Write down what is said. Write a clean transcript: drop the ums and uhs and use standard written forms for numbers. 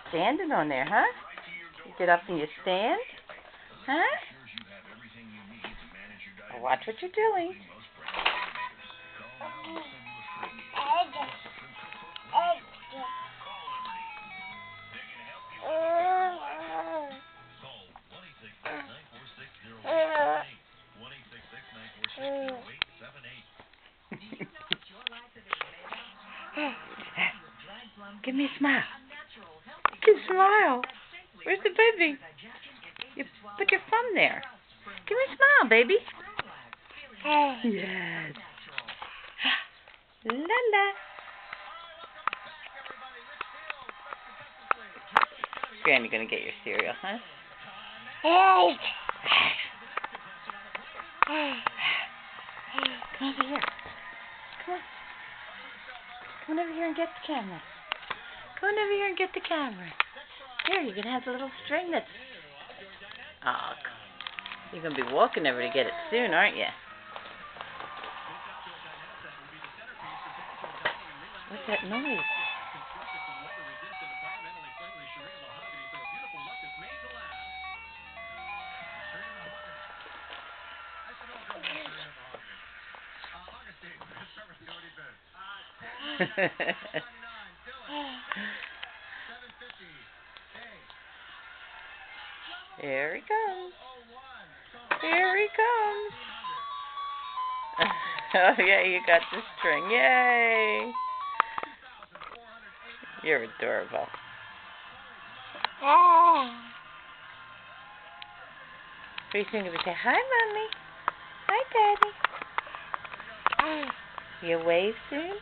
Standing on there, huh? You get up and you stand? Huh? Watch what you're doing. Give me a smile. Give a smile. Where's the baby? You put your thumb there. Give me a smile, baby. Yes. La la. Granny gonna get your cereal, huh? Come over here. Come on. Come on over here and get the camera. Come on over here and get the camera. Here, you're gonna have the little string that's... Oh, you're gonna be walking over to get it soon, aren't you? What's that noise? Here he comes. Here he comes. Oh yeah, you got the string. Yay! You're adorable. Are you going to say hi, Mommy? Hi, Daddy. You wave soon?